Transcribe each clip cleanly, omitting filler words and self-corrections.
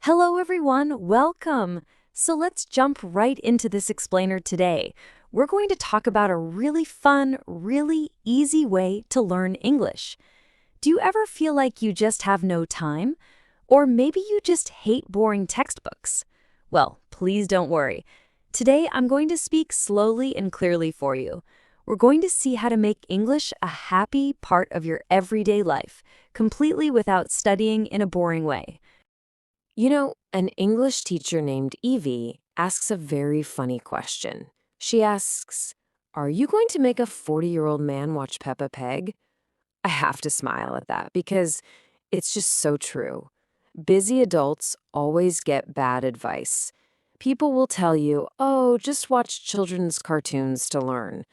Hello everyone, welcome! So let's jump right into this explainer today. We're going to talk about a really fun, really easy way to learn English. Do you ever feel like you just have no time? Or maybe you just hate boring textbooks? Well, please don't worry. Today I'm going to speak slowly and clearly for you. We're going to see how to make English a happy part of your everyday life, completely without studying in a boring way. You know, an English teacher named Evie asks a very funny question. She asks, "Are you going to make a 40-year-old man watch Peppa Pig?" I have to smile at that because it's just so true. Busy adults always get bad advice. People will tell you, "Oh, just watch children's cartoons to learn."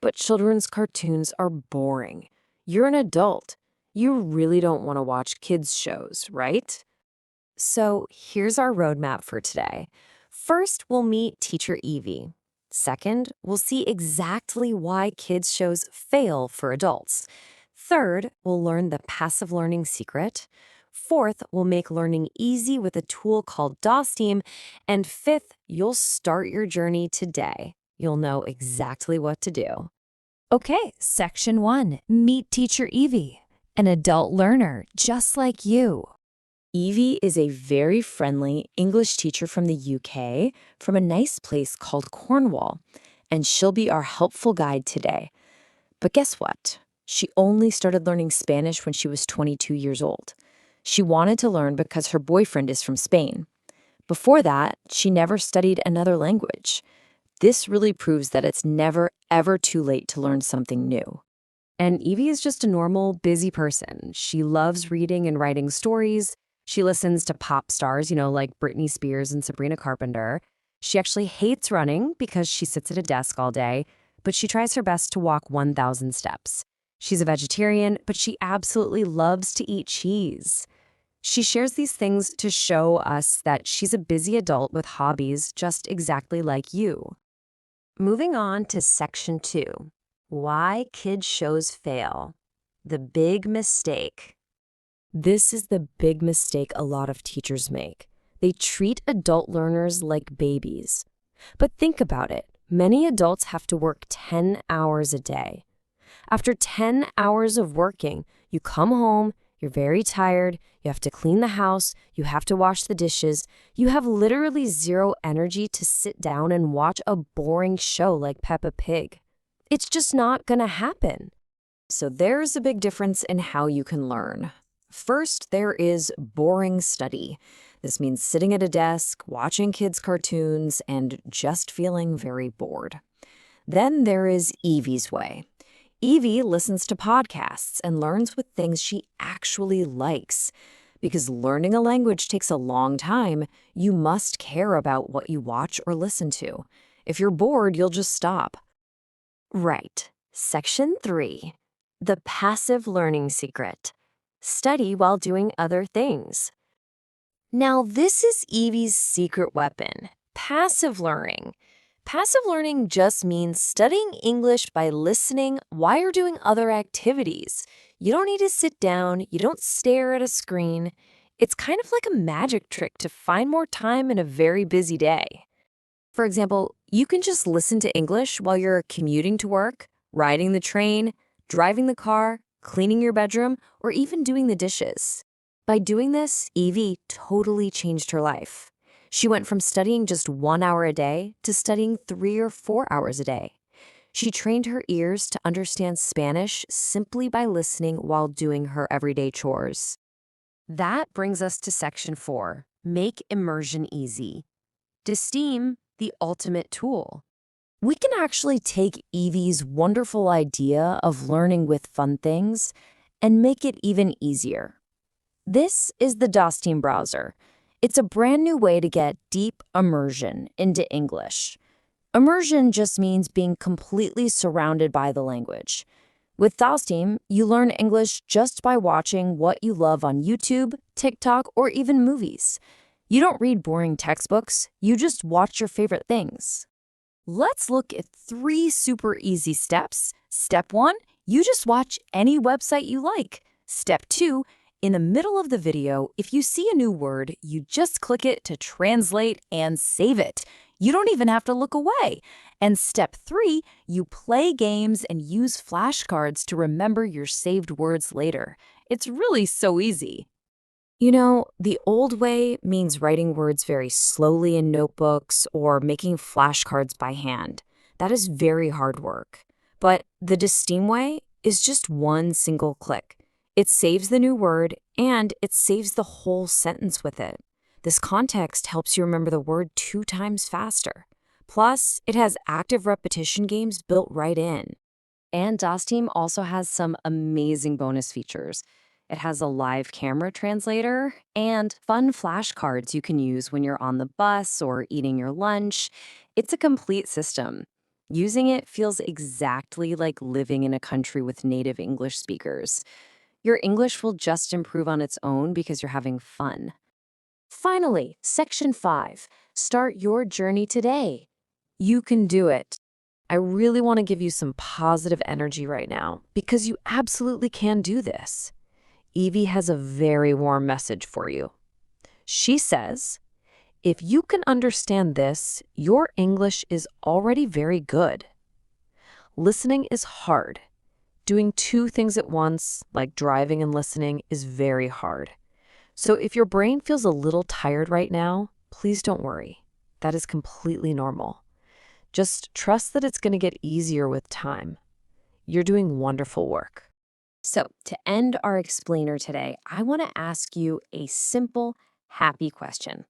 But children's cartoons are boring. You're an adult. You really don't want to watch kids' shows, right? So here's our roadmap for today. First, we'll meet teacher Evie. Second, we'll see exactly why kids' shows fail for adults. Third, we'll learn the passive learning secret. Fourth, we'll make learning easy with a tool called Dosteem. And fifth, you'll start your journey today. You'll know exactly what to do. Okay, section 1, meet teacher Evie, an adult learner just like you. Evie is a very friendly English teacher from the UK, from a nice place called Cornwall, and she'll be our helpful guide today. But guess what? She only started learning Spanish when she was 22 years old. She wanted to learn because her boyfriend is from Spain. Before that, she never studied another language. This really proves that it's never, ever too late to learn something new. And Evie is just a normal, busy person. She loves reading and writing stories. She listens to pop stars, like Britney Spears and Sabrina Carpenter. She actually hates running because she sits at a desk all day, but she tries her best to walk 1,000 steps. She's a vegetarian, but she absolutely loves to eat cheese. She shares these things to show us that she's a busy adult with hobbies just exactly like you. Moving on to section 2, why kids shows fail. The big mistake. This is the big mistake a lot of teachers make. They treat adult learners like babies. But think about it. Many adults have to work 10 hours a day. After 10 hours of working, you come home, you're very tired, you have to clean the house, you have to wash the dishes. You have literally zero energy to sit down and watch a boring show like Peppa Pig. It's just not gonna happen. So there's a big difference in how you can learn. First, there is boring study. This means sitting at a desk, watching kids' cartoons, and just feeling very bored. Then there is Evie's way. Evie listens to podcasts and learns with things she actually likes. Because learning a language takes a long time, you must care about what you watch or listen to. If you're bored, you'll just stop. Right. Section 3. The passive learning secret. Study while doing other things. Now, this is Evie's secret weapon, passive learning. Passive learning just means studying English by listening while you're doing other activities. You don't need to sit down, you don't stare at a screen. It's kind of like a magic trick to find more time in a very busy day. For example, you can just listen to English while you're commuting to work, riding the train, driving the car, cleaning your bedroom, or even doing the dishes. By doing this, Evie totally changed her life. She went from studying just 1 hour a day to studying 3 or 4 hours a day. She trained her ears to understand Spanish simply by listening while doing her everyday chores. That brings us to section 4, make immersion easy. Dosteem, the ultimate tool. We can actually take Evie's wonderful idea of learning with fun things and make it even easier. This is the Dosteem Browser. It's a brand new way to get deep immersion into English. Immersion just means being completely surrounded by the language. With Dosteem, you learn English just by watching what you love on YouTube, TikTok, or even movies. You don't read boring textbooks, you just watch your favorite things. Let's look at 3 super easy steps. Step 1, you just watch any website you like. Step 2, In the middle of the video, if you see a new word, you just click it to translate and save it. You don't even have to look away. And step 3, you play games and use flashcards to remember your saved words later. It's really so easy. You know, the old way means writing words very slowly in notebooks or making flashcards by hand. That is very hard work. But the Dosteem way is just one single click. It saves the new word, and it saves the whole sentence with it. This context helps you remember the word 2 times faster. Plus, it has active repetition games built right in. And Dosteem also has some amazing bonus features. It has a live camera translator and fun flashcards you can use when you're on the bus or eating your lunch. It's a complete system. Using it feels exactly like living in a country with native English speakers. Your English will just improve on its own because you're having fun. Finally, Section 5. Start your journey today. You can do it. I really want to give you some positive energy right now because you absolutely can do this. Evie has a very warm message for you. She says, if you can understand this, your English is already very good. Listening is hard. Doing 2 things at once, like driving and listening, is very hard. So if your brain feels a little tired right now, please don't worry. That is completely normal. Just trust that it's going to get easier with time. You're doing wonderful work. So, to end our explainer today, I want to ask you a simple, happy question.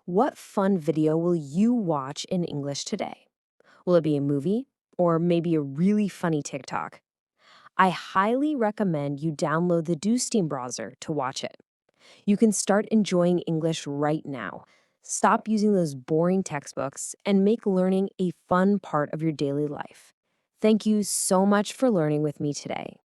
What fun video will you watch in English today? Will it be a movie or maybe a really funny TikTok? I highly recommend you download the Dosteem Browser to watch it. You can start enjoying English right now. Stop using those boring textbooks and make learning a fun part of your daily life. Thank you so much for learning with me today.